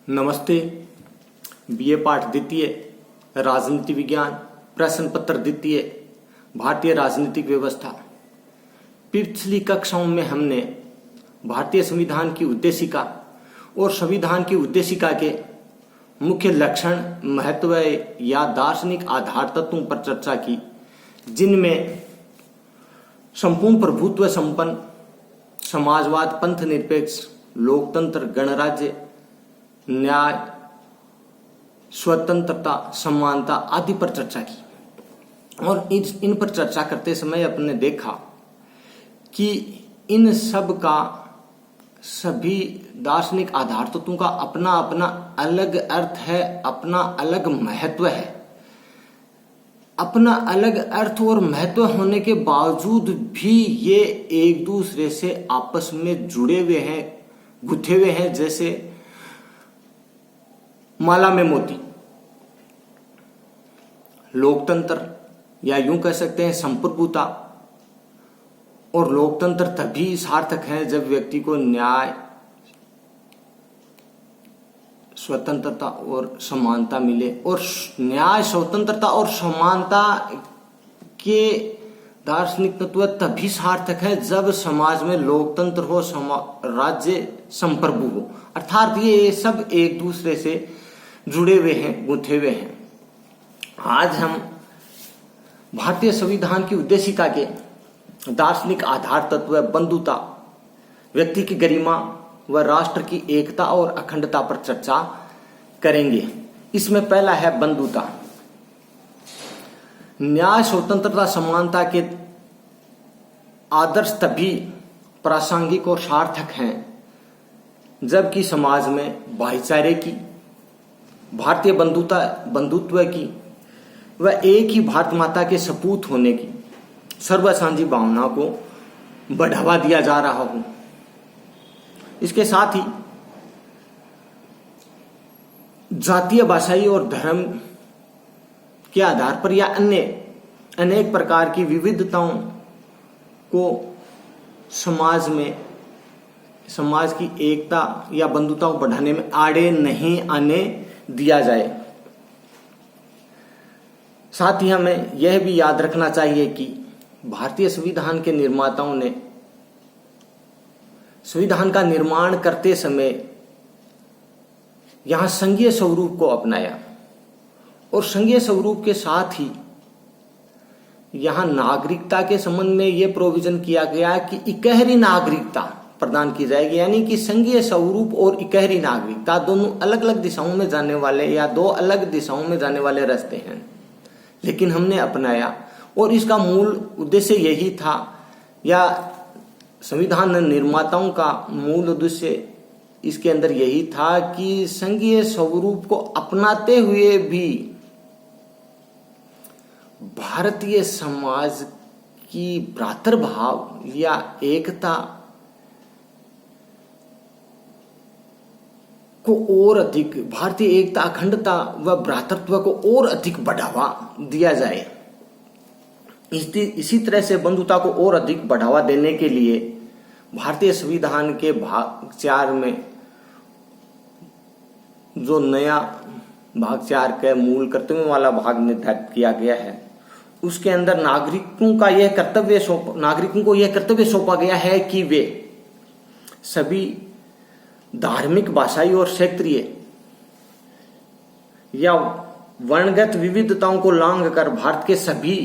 नमस्ते। बीए पाठ द्वितीय राजनीति विज्ञान प्रश्न पत्र द्वितीय भारतीय राजनीतिक व्यवस्था। पिछली कक्षाओं में हमने भारतीय संविधान की उद्देशिका और संविधान की उद्देशिका के मुख्य लक्षण, महत्व या दार्शनिक आधार तत्वों पर चर्चा की, जिनमें संपूर्ण प्रभुत्व संपन्न समाजवाद, पंथ निरपेक्ष, लोकतंत्र, गणराज्य, न्याय, स्वतंत्रता, समानता आदि पर चर्चा की। और इन पर चर्चा करते समय अपने देखा कि इन सब का, सभी दार्शनिक आधार तत्वों का अपना अपना अलग अर्थ है, अपना अलग महत्व है। अपना अलग अर्थ और महत्व होने के बावजूद भी ये एक दूसरे से आपस में जुड़े हुए हैं, गुथे हुए हैं, जैसे माला में मोती। लोकतंत्र, या यूं कह सकते हैं संप्रभुता, और लोकतंत्र तभी सार्थक है जब व्यक्ति को न्याय, स्वतंत्रता और समानता मिले। और न्याय, स्वतंत्रता और समानता के दार्शनिक तत्व तभी सार्थक है जब समाज में लोकतंत्र हो, राज्य संप्रभु हो, अर्थात ये सब एक दूसरे से जुड़े हुए हैं, गुंथे हुए हैं। आज हम भारतीय संविधान की उद्देशिका के दार्शनिक आधार तत्व बंधुता, व्यक्ति की गरिमा व राष्ट्र की एकता और अखंडता पर चर्चा करेंगे। इसमें पहला है बंधुता। न्याय, स्वतंत्रता, समानता के आदर्श तभी प्रासंगिक और सार्थक हैं जबकि समाज में भाईचारे की, भारतीय बंधुत्व की व एक ही भारत माता के सपूत होने की सर्वसांझी भावना को बढ़ावा दिया जा रहा हो। इसके साथ ही जातीय, भाषाई और धर्म के आधार पर या अन्य अनेक प्रकार की विविधताओं को समाज की एकता या बंधुता को बढ़ाने में आड़े नहीं आने दिया जाए। साथ ही हमें यह भी याद रखना चाहिए कि भारतीय संविधान के निर्माताओं ने संविधान का निर्माण करते समय यहां संघीय स्वरूप को अपनाया, और संघीय स्वरूप के साथ ही यहां नागरिकता के संबंध में यह प्रोविजन किया गया कि इकहरी नागरिकता प्रदान की जाएगी। यानी कि संघीय स्वरूप और इकहरी नागरिकता दोनों अलग अलग दिशाओं में जाने वाले, या दो अलग दिशाओं में जाने वाले रास्ते हैं, लेकिन हमने अपनाया। और इसका मूल उद्देश्य यही था, या संविधान निर्माताओं का मूल उद्देश्य इसके अंदर यही था कि संघीय स्वरूप को अपनाते हुए भी भारतीय समाज की भ्रातृभाव या एकता को और अधिक, भारतीय एकता, अखंडता व भ्रातृत्व को और अधिक बढ़ावा दिया जाए। इसी तरह से बंधुता को और अधिक बढ़ावा देने के लिए भारतीय संविधान के भाग 4 में जो नया भाग 4 के मूल कर्तव्यों वाला भाग निर्धारित किया गया है, उसके अंदर नागरिकों को यह कर्तव्य सौंपा गया है कि वे सभी धार्मिक, भाषाई और क्षेत्रीय या वर्णगत विविधताओं को लांघ कर भारत के सभी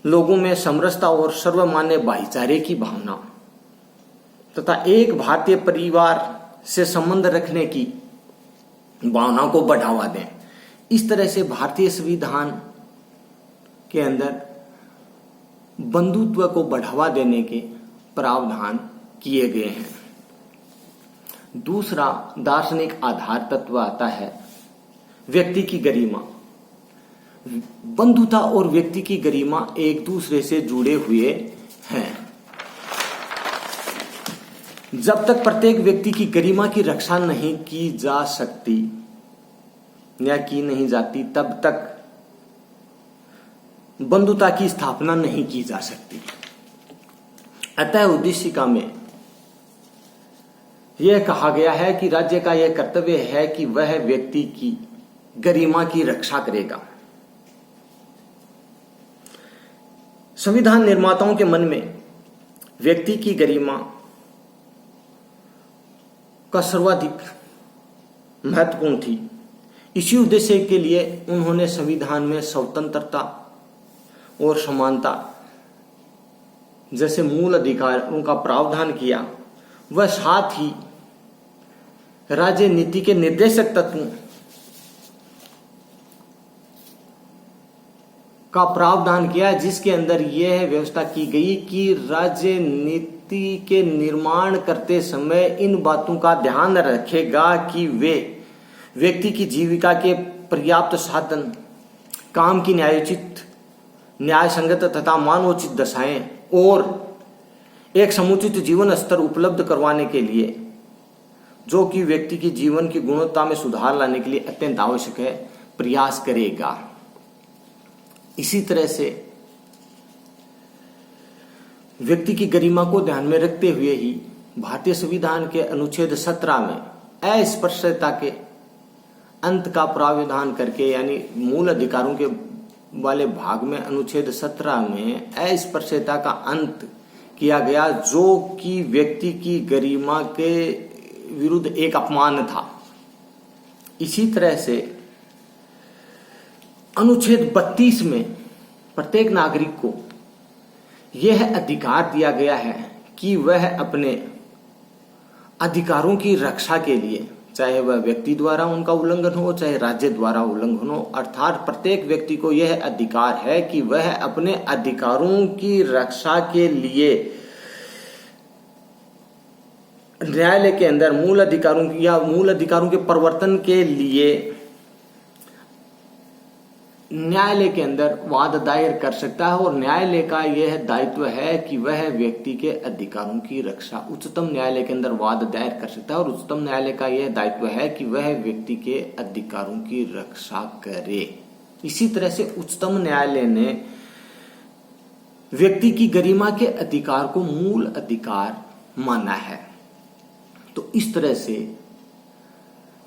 लोगों में समरसता और सर्वमान्य भाईचारे की भावना तथा एक भारतीय परिवार से संबंध रखने की भावना को बढ़ावा दें। इस तरह से भारतीय संविधान के अंदर बंधुत्व को बढ़ावा देने के प्रावधान किए गए हैं। दूसरा दार्शनिक आधार तत्व आता है व्यक्ति की गरिमा। बंधुता और व्यक्ति की गरिमा एक दूसरे से जुड़े हुए हैं। जब तक प्रत्येक व्यक्ति की गरिमा की रक्षा नहीं की जा सकती या की नहीं जाती, तब तक बंधुता की स्थापना नहीं की जा सकती। अतः उद्देशिका में यह कहा गया है कि राज्य का यह कर्तव्य है कि वह व्यक्ति की गरिमा की रक्षा करेगा। संविधान निर्माताओं के मन में व्यक्ति की गरिमा का सर्वाधिक महत्वपूर्ण थी। इसी उद्देश्य के लिए उन्होंने संविधान में स्वतंत्रता और समानता जैसे मूल अधिकारों का प्रावधान किया। वह साथ ही राज्य नीति के निर्देशक तत्वों का प्रावधान किया, जिसके अंदर यह व्यवस्था की गई कि राज्य नीति के निर्माण करते समय इन बातों का ध्यान रखेगा कि वे व्यक्ति की जीविका के पर्याप्त साधन, काम की न्यायोचित, न्याय संगत तथा मानवोचित दशाएं और एक समुचित जीवन स्तर उपलब्ध करवाने के लिए, जो कि व्यक्ति की जीवन की गुणवत्ता में सुधार लाने के लिए अत्यंत आवश्यक है, प्रयास करेगा। इसी तरह से व्यक्ति की गरिमा को ध्यान में रखते हुए ही भारतीय संविधान के अनुच्छेद 17 में अस्पृश्यता के अंत का प्रावधान करके, यानी मूल अधिकारों के वाले भाग में अनुच्छेद 17 में अस्पृश्यता का अंत किया गया, जो कि व्यक्ति की गरिमा के विरुद्ध एक अपमान था। इसी तरह से अनुच्छेद 32 में प्रत्येक नागरिक को यह अधिकार दिया गया है कि वह अपने अधिकारों की रक्षा के लिए, चाहे वह व्यक्ति द्वारा उनका उल्लंघन हो चाहे राज्य द्वारा उल्लंघन हो, अर्थात प्रत्येक व्यक्ति को यह अधिकार है कि वह अपने अधिकारों की रक्षा के लिए न्यायालय के अंदर मूल अधिकारों के प्रवर्तन के लिए न्यायालय के अंदर वाद दायर कर सकता है। और न्यायालय का यह दायित्व है कि वह व्यक्ति के अधिकारों की रक्षा, उच्चतम न्यायालय के अंदर वाद दायर कर सकता है और उच्चतम न्यायालय का यह दायित्व है कि वह व्यक्ति के अधिकारों की रक्षा करे। इसी तरह से उच्चतम न्यायालय ने व्यक्ति की गरिमा के अधिकार को मूल अधिकार माना है। तो इस तरह से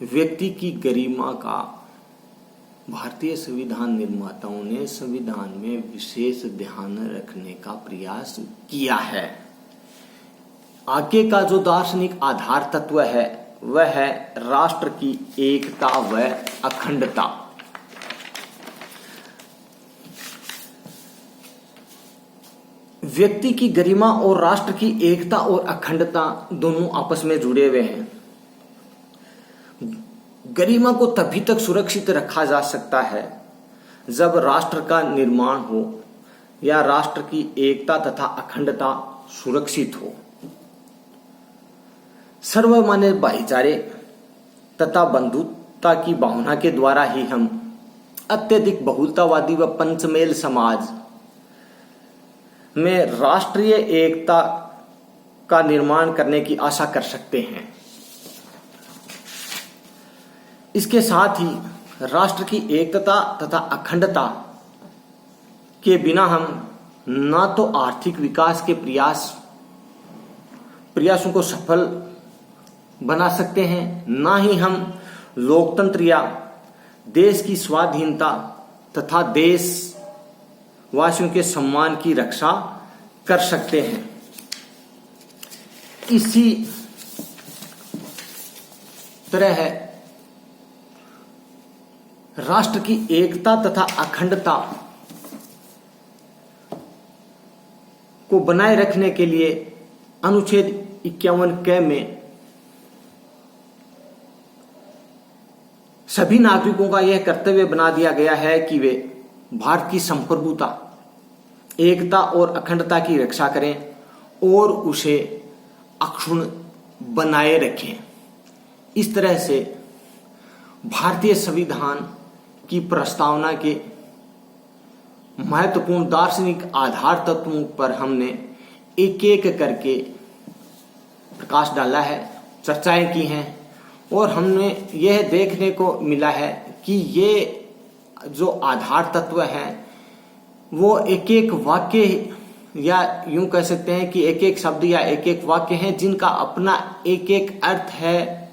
व्यक्ति की गरिमा का भारतीय संविधान निर्माताओं ने संविधान में विशेष ध्यान रखने का प्रयास किया है। आगे का जो दार्शनिक आधार तत्व है वह है राष्ट्र की एकता व अखंडता। व्यक्ति की गरिमा और राष्ट्र की एकता और अखंडता दोनों आपस में जुड़े हुए हैं। गरिमा को तभी तक सुरक्षित रखा जा सकता है जब राष्ट्र का निर्माण हो या राष्ट्र की एकता तथा अखंडता सुरक्षित हो। सर्वमान्य भाईचारे तथा बंधुता की भावना के द्वारा ही हम अत्यधिक बहुलतावादी व पंचमेल समाज में राष्ट्रीय एकता का निर्माण करने की आशा कर सकते हैं। इसके साथ ही राष्ट्र की एकता तथा अखंडता के बिना हम ना तो आर्थिक विकास के प्रयासों को सफल बना सकते हैं, ना ही हम लोकतंत्र या देश की स्वाधीनता तथा देशवासियों के सम्मान की रक्षा कर सकते हैं। इसी तरह राष्ट्र की एकता तथा अखंडता को बनाए रखने के लिए अनुच्छेद 51 में सभी नागरिकों का यह कर्तव्य बना दिया गया है कि वे भारत की संप्रभुता, एकता और अखंडता की रक्षा करें और उसे अक्षुण्ण बनाए रखें। इस तरह से भारतीय संविधान की प्रस्तावना के महत्वपूर्ण दार्शनिक आधार तत्वों पर हमने एक एक करके प्रकाश डाला है, चर्चाएं की हैं और हमने यह देखने को मिला है कि ये जो आधार तत्व हैं वो एक एक वाक्य या यूं कह सकते हैं कि एक एक शब्द या एक एक वाक्य है जिनका अपना एक एक अर्थ है,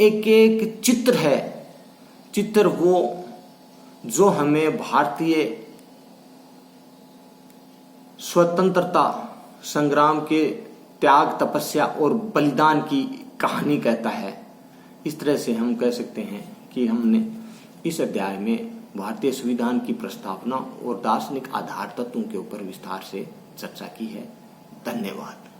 एक एक चित्र है। चित्र वो जो हमें भारतीय स्वतंत्रता संग्राम के त्याग, तपस्या और बलिदान की कहानी कहता है। इस तरह से हम कह सकते हैं कि हमने इस अध्याय में भारतीय संविधान की प्रस्तावना और दार्शनिक आधार तत्वों के ऊपर विस्तार से चर्चा की है। धन्यवाद।